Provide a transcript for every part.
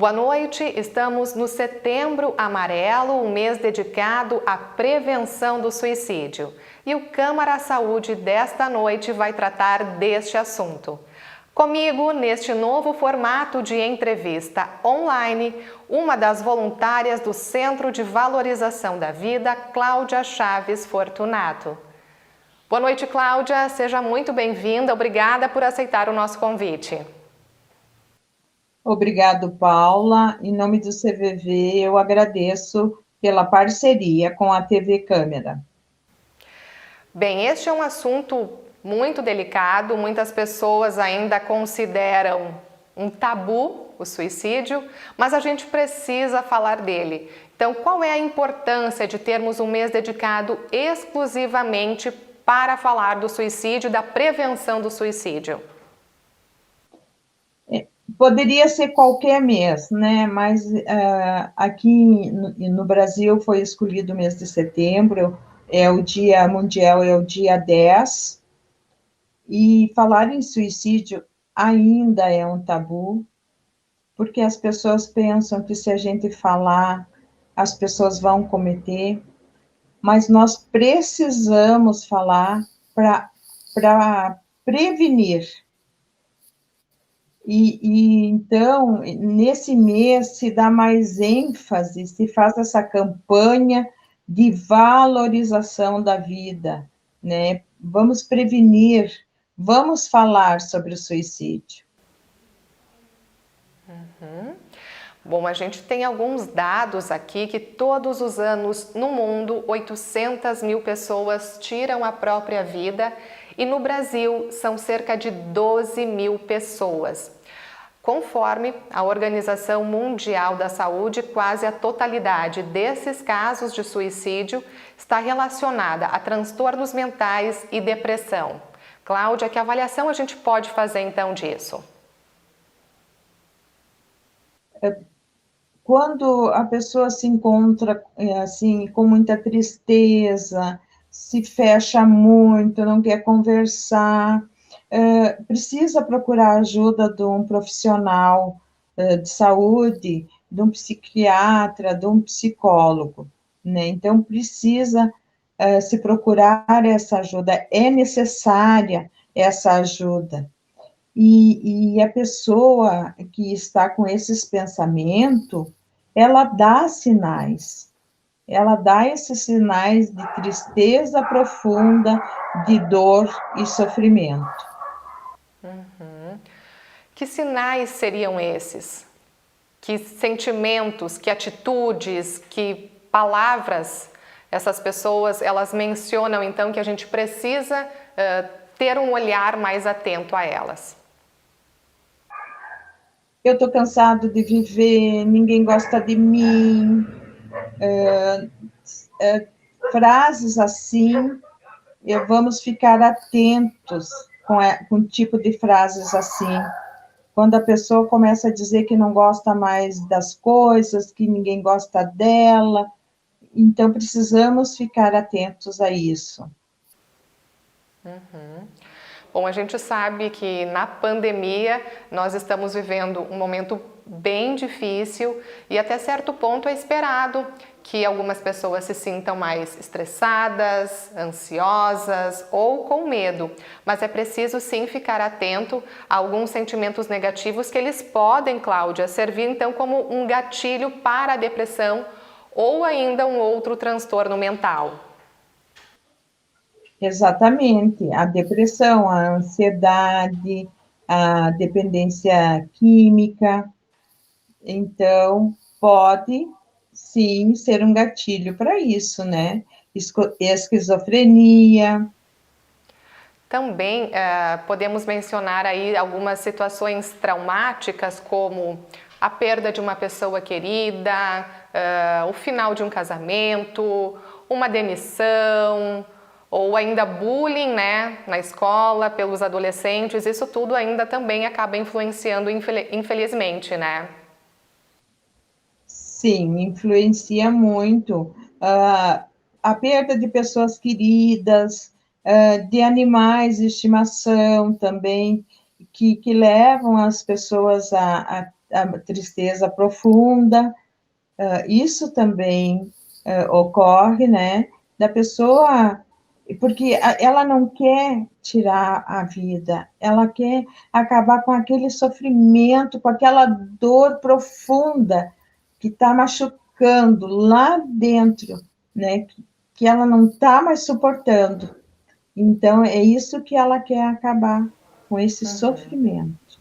Boa noite, estamos no Setembro Amarelo, um mês dedicado à prevenção do suicídio. E o Câmara Saúde desta noite vai tratar deste assunto. Comigo, neste novo formato de entrevista online, uma das voluntárias do Centro de Valorização da Vida, Cláudia Chaves Fortunato. Boa noite, Cláudia, seja muito bem-vinda, obrigada por aceitar o nosso convite. Obrigado, Paula. Em nome do CVV, eu agradeço pela parceria com a TV Câmara. Bem, este é um assunto muito delicado, muitas pessoas ainda consideram um tabu o suicídio, mas a gente precisa falar dele. Então, qual é a importância de termos um mês dedicado exclusivamente para falar do suicídio e da prevenção do suicídio? Poderia ser qualquer mês, né? Mas aqui no Brasil foi escolhido o mês de setembro, é o Dia Mundial, é o dia 10, e falar em suicídio ainda é um tabu, porque as pessoas pensam que se a gente falar, as pessoas vão cometer, mas nós precisamos falar para prevenir. Então, nesse mês, se dá mais ênfase, se faz essa campanha de valorização da vida, né? Vamos prevenir, vamos falar sobre o suicídio. Bom, a gente tem alguns dados aqui que todos os anos no mundo 800 mil pessoas tiram a própria vida e no Brasil são cerca de 12 mil pessoas. Conforme a Organização Mundial da Saúde, quase a totalidade desses casos de suicídio está relacionada a transtornos mentais e depressão. Cláudia, que avaliação a gente pode fazer então disso? Quando a pessoa se encontra assim com muita tristeza, se fecha muito, não quer conversar, precisa procurar ajuda de um profissional de saúde, de um psiquiatra, de um psicólogo, né? Então precisa se procurar essa ajuda, é necessária essa ajuda. E a pessoa que está com esses pensamentos, ela dá sinais. Ela dá esses sinais de tristeza profunda, de dor e sofrimento. Que sinais seriam esses? Que sentimentos, que atitudes, que palavras essas pessoas, elas mencionam então que a gente precisa ter um olhar mais atento a elas? Eu estou cansado de viver, ninguém gosta de mim. Frases assim, vamos ficar atentos com o tipo de frases assim. Quando a pessoa começa a dizer que não gosta mais das coisas, que ninguém gosta dela, então precisamos ficar atentos a isso. Bom, a gente sabe que na pandemia nós estamos vivendo um momento bem difícil e até certo ponto é esperado que algumas pessoas se sintam mais estressadas, ansiosas ou com medo, mas é preciso sim ficar atento a alguns sentimentos negativos que eles podem, Cláudia, servir então como um gatilho para a depressão ou ainda um outro transtorno mental. Exatamente, a depressão, a ansiedade, a dependência química, então pode sim ser um gatilho para isso, né? Esquizofrenia. Também podemos mencionar aí algumas situações traumáticas, como a perda de uma pessoa querida, o final de um casamento, uma demissão, ou ainda bullying, né, na escola, pelos adolescentes. Isso tudo ainda também acaba influenciando, infelizmente, né? Sim, influencia muito. A perda de pessoas queridas, de animais de estimação também, que levam as pessoas a tristeza profunda, isso também ocorre, né, da pessoa, porque ela não quer tirar a vida, ela quer acabar com aquele sofrimento, com aquela dor profunda que está machucando lá dentro, né, que ela não está mais suportando. Então, é isso que ela quer acabar, com esse sofrimento.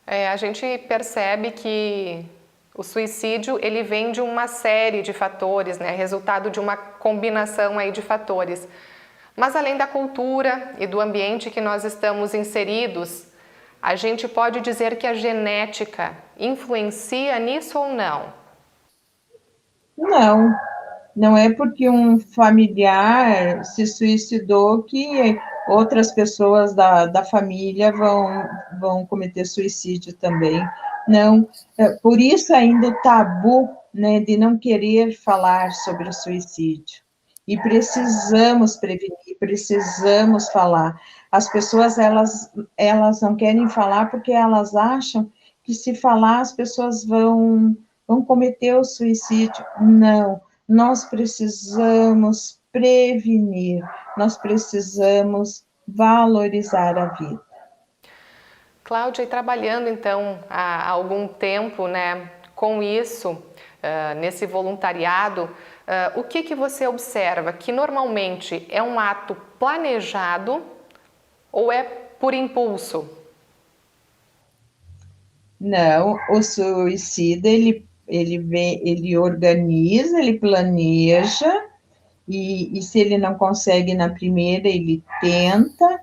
A gente percebe que o suicídio ele vem de uma série de fatores, né? Resultado de uma combinação aí de fatores. Mas além da cultura e do ambiente que nós estamos inseridos, a gente pode dizer que a genética influencia nisso ou não? Não, não é porque um familiar se suicidou que outras pessoas da família vão cometer suicídio também. Não, por isso ainda o tabu, né, de não querer falar sobre o suicídio. E precisamos prevenir, precisamos falar. As pessoas, elas não querem falar porque elas acham que se falar as pessoas vão cometer o suicídio. Não, nós precisamos prevenir, nós precisamos valorizar a vida. Cláudia, e trabalhando então há algum tempo, né, com isso, nesse voluntariado, o que você observa? Que normalmente é um ato planejado ou é por impulso? Não, o suicida, ele organiza, ele planeja, e se ele não consegue na primeira, ele tenta,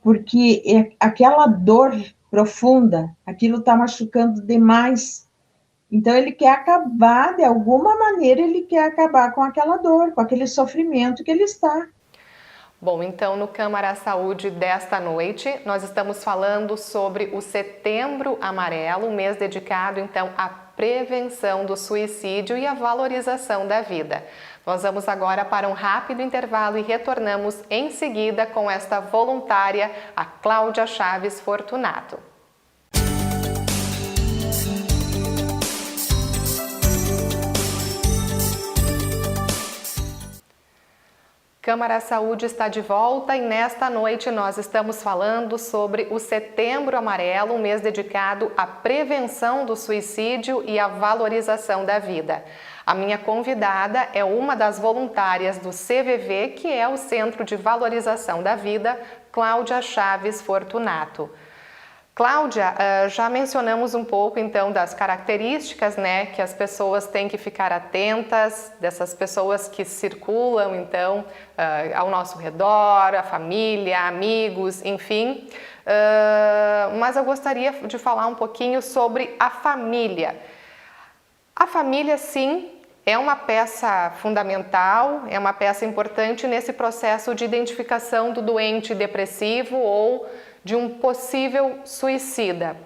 porque aquela dor profunda, aquilo está machucando demais. Então, ele quer acabar, de alguma maneira, ele quer acabar com aquela dor, com aquele sofrimento que ele está. Bom, então no Câmara Saúde desta noite, nós estamos falando sobre o Setembro Amarelo, um mês dedicado então à prevenção do suicídio e à valorização da vida. Nós vamos agora para um rápido intervalo e retornamos em seguida com esta voluntária, a Cláudia Chaves Fortunato. Câmara Saúde está de volta e nesta noite nós estamos falando sobre o Setembro Amarelo, um mês dedicado à prevenção do suicídio e à valorização da vida. A minha convidada é uma das voluntárias do CVV, que é o Centro de Valorização da Vida, Cláudia Chaves Fortunato. Cláudia, já mencionamos um pouco então das características, né, que as pessoas têm que ficar atentas, dessas pessoas que circulam então ao nosso redor, a família, amigos, enfim. Mas eu gostaria de falar um pouquinho sobre a família. A família, sim, é uma peça fundamental, é uma peça importante nesse processo de identificação do doente depressivo ou de um possível suicida.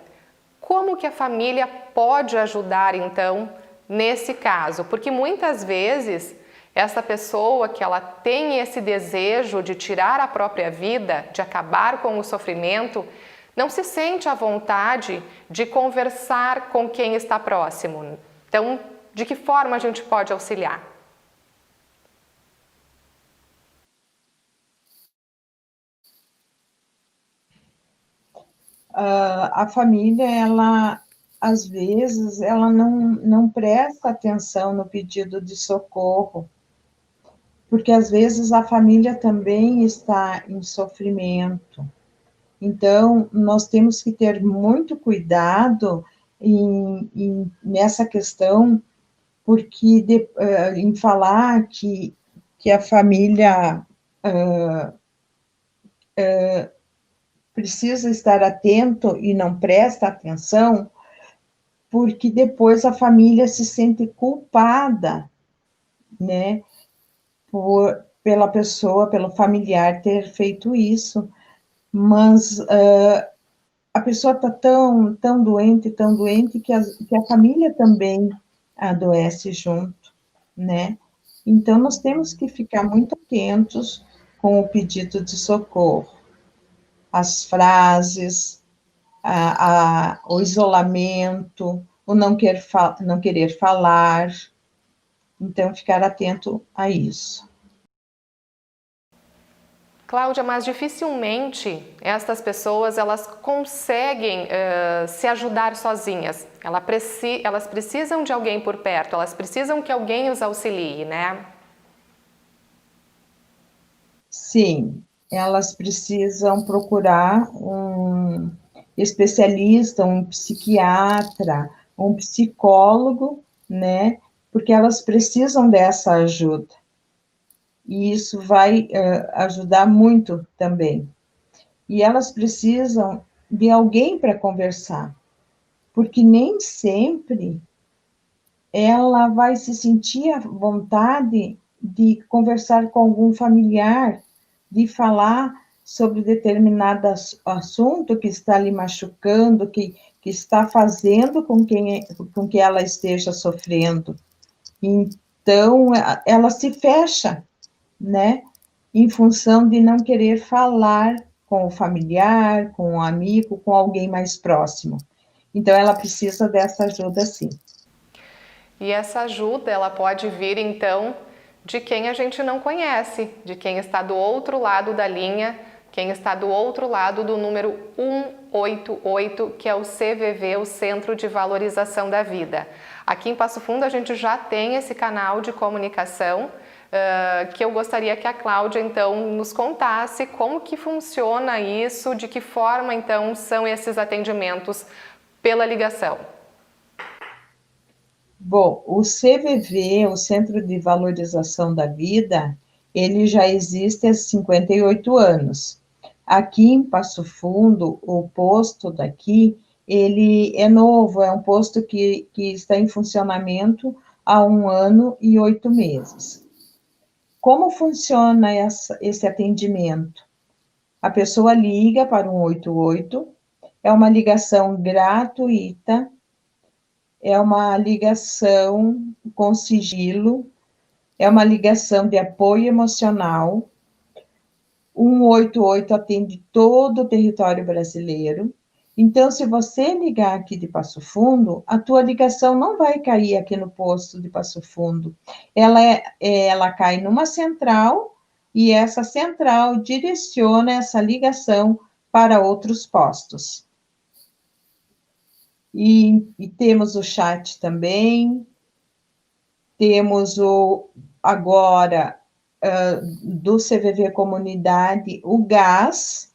Como que a família pode ajudar, então, nesse caso? Porque muitas vezes essa pessoa que ela tem esse desejo de tirar a própria vida, de acabar com o sofrimento, não se sente à vontade de conversar com quem está próximo. Então, de que forma a gente pode auxiliar? A família, ela, às vezes, ela não presta atenção no pedido de socorro, porque às vezes a família também está em sofrimento. Então, nós temos que ter muito cuidado nessa questão, porque em falar que a família precisa estar atento e não presta atenção, porque depois a família se sente culpada, né, pela pessoa, pelo familiar ter feito isso, mas a pessoa está tão doente, que a família também adoece junto, né? Então, nós temos que ficar muito atentos com o pedido de socorro, as frases, o isolamento, o não querer falar. Então, ficar atento a isso. Cláudia, mas dificilmente estas pessoas elas conseguem se ajudar sozinhas. Elas precisam de alguém por perto, elas precisam que alguém os auxilie, né? Sim, elas precisam procurar um especialista, um psiquiatra, um psicólogo, né? Porque elas precisam dessa ajuda. E isso vai ajudar muito também. E elas precisam de alguém para conversar, porque nem sempre ela vai se sentir à vontade de conversar com algum familiar, de falar sobre determinado assunto que está lhe machucando, que está fazendo com que ela esteja sofrendo. Então, ela se fecha, né? Em função de não querer falar com o familiar, com o amigo, com alguém mais próximo. Então, ela precisa dessa ajuda, sim. E essa ajuda, ela pode vir então de quem a gente não conhece, de quem está do outro lado da linha, quem está do outro lado do número 188, que é o CVV, o Centro de Valorização da Vida. Aqui em Passo Fundo a gente já tem esse canal de comunicação, que eu gostaria que a Cláudia então nos contasse como que funciona isso, de que forma então são esses atendimentos pela ligação. Bom, o CVV, o Centro de Valorização da Vida, ele já existe há 58 anos. Aqui em Passo Fundo, o posto daqui, ele é novo, é um posto que está em funcionamento há 1 ano e 8 meses. Como funciona esse atendimento? A pessoa liga para o 188, é uma ligação gratuita, é uma ligação com sigilo, é uma ligação de apoio emocional. O 188 atende todo o território brasileiro. Então, se você ligar aqui de Passo Fundo, a tua ligação não vai cair aqui no posto de Passo Fundo. Ela cai numa central e essa central direciona essa ligação para outros postos. E temos o chat também, temos agora do CVV Comunidade, o GAS,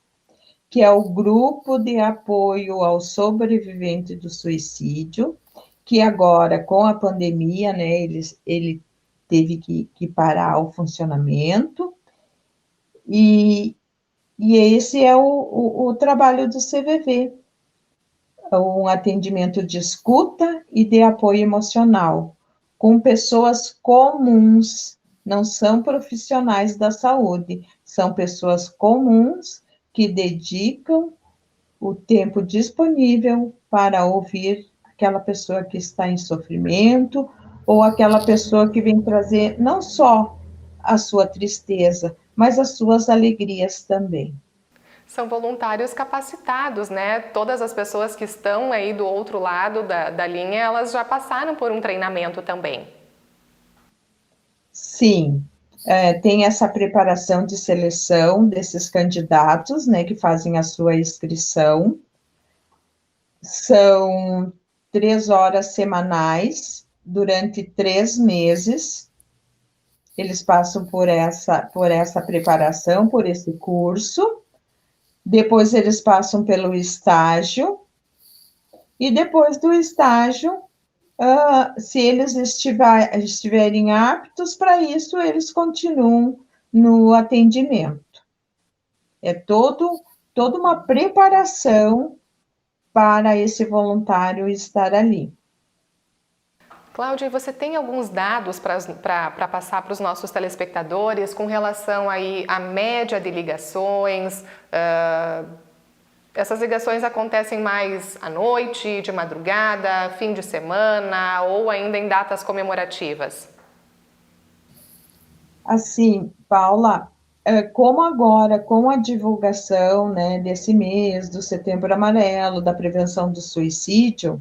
que é o Grupo de Apoio ao Sobrevivente do Suicídio, que agora, com a pandemia, né, ele teve que parar o funcionamento, e esse é o trabalho do CVV, um atendimento de escuta e de apoio emocional, com pessoas comuns, não são profissionais da saúde, são pessoas comuns que dedicam o tempo disponível para ouvir aquela pessoa que está em sofrimento, ou aquela pessoa que vem trazer não só a sua tristeza, mas as suas alegrias também. São voluntários capacitados, né? Todas as pessoas que estão aí do outro lado da linha, elas já passaram por um treinamento também. Sim, tem essa preparação de seleção desses candidatos, né, que fazem a sua inscrição. São 3 horas semanais, durante 3 meses. Eles passam por essa preparação, por esse curso. Depois eles passam pelo estágio. E depois do estágio, se eles estiverem aptos para isso, eles continuam no atendimento. É toda uma preparação para esse voluntário estar ali. Cláudia, você tem alguns dados para passar para os nossos telespectadores com relação aí à média de ligações? Essas ligações acontecem mais à noite, de madrugada, fim de semana ou ainda em datas comemorativas? Assim, Paula, Como agora, com a divulgação, né, desse mês, do Setembro Amarelo, da prevenção do suicídio,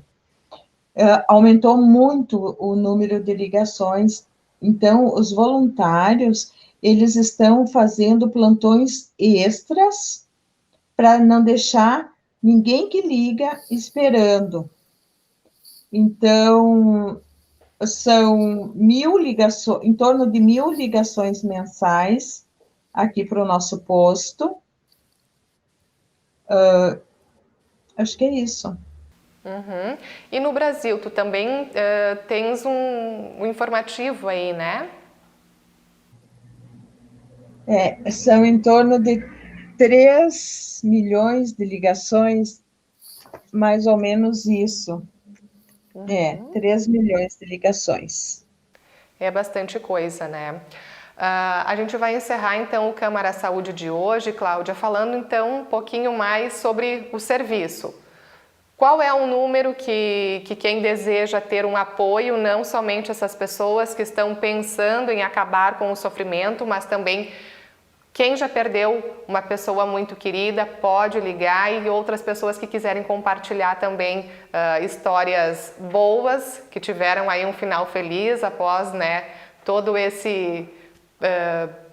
aumentou muito o número de ligações. Então, os voluntários, eles estão fazendo plantões extras para não deixar ninguém que liga esperando. Então, são 1.000 ligações, em torno de 1.000 ligações mensais aqui para o nosso posto. Acho que é isso. Uhum. E no Brasil, tu também tens um informativo aí, né? São em torno de 3 milhões de ligações, mais ou menos isso. 3 milhões de ligações. É bastante coisa, né? A gente vai encerrar então o Câmara Saúde de hoje, Cláudia, falando então um pouquinho mais sobre o serviço. Qual é o número que quem deseja ter um apoio, não somente essas pessoas que estão pensando em acabar com o sofrimento, mas também quem já perdeu uma pessoa muito querida pode ligar, e outras pessoas que quiserem compartilhar também histórias boas, que tiveram aí um final feliz após, né, todo esse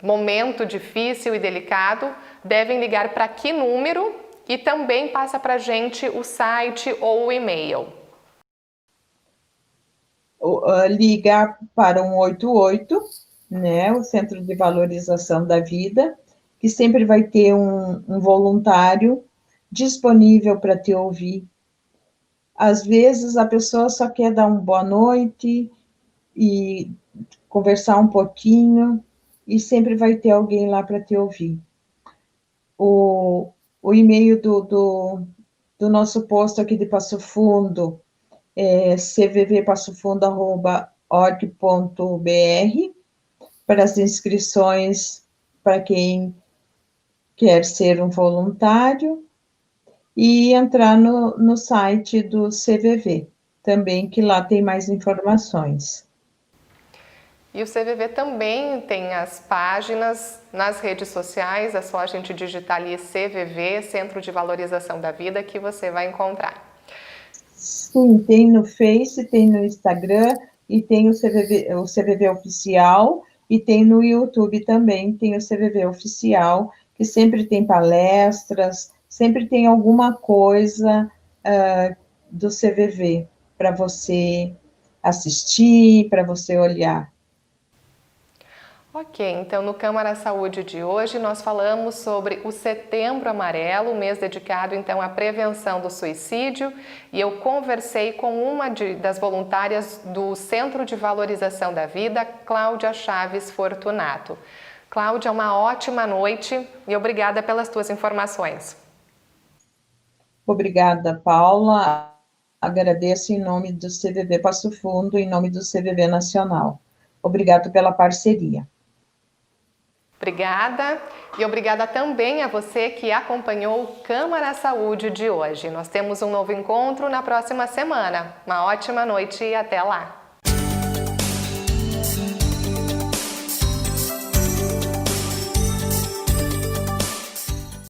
momento difícil e delicado, devem ligar para que número? E também passa para a gente o site ou o e-mail. Ligar para 188, né, o Centro de Valorização da Vida, que sempre vai ter um voluntário disponível para te ouvir. Às vezes a pessoa só quer dar uma boa noite e conversar um pouquinho, e sempre vai ter alguém lá para te ouvir. O e-mail do nosso posto aqui de Passo Fundo é cvvpassofundo.org.br, para as inscrições para quem quer ser um voluntário, e entrar no site do CVV, também, que lá tem mais informações. E o CVV também tem as páginas nas redes sociais, é só a gente digitar ali CVV, Centro de Valorização da Vida, que você vai encontrar. Sim, tem no Face, tem no Instagram, e tem o CVV Oficial, e tem no YouTube também, tem o CVV Oficial, que sempre tem palestras, sempre tem alguma coisa do CVV para você assistir, para você olhar. Ok, então no Câmara Saúde de hoje nós falamos sobre o Setembro Amarelo, o mês dedicado então à prevenção do suicídio, e eu conversei com uma das voluntárias do Centro de Valorização da Vida, Cláudia Chaves Fortunato. Cláudia, uma ótima noite e obrigada pelas tuas informações. Obrigada, Paula. Agradeço em nome do CVV Passo Fundo, em nome do CVV Nacional. Obrigado pela parceria. Obrigada, e obrigada também a você que acompanhou o Câmara Saúde de hoje. Nós temos um novo encontro na próxima semana. Uma ótima noite e até lá!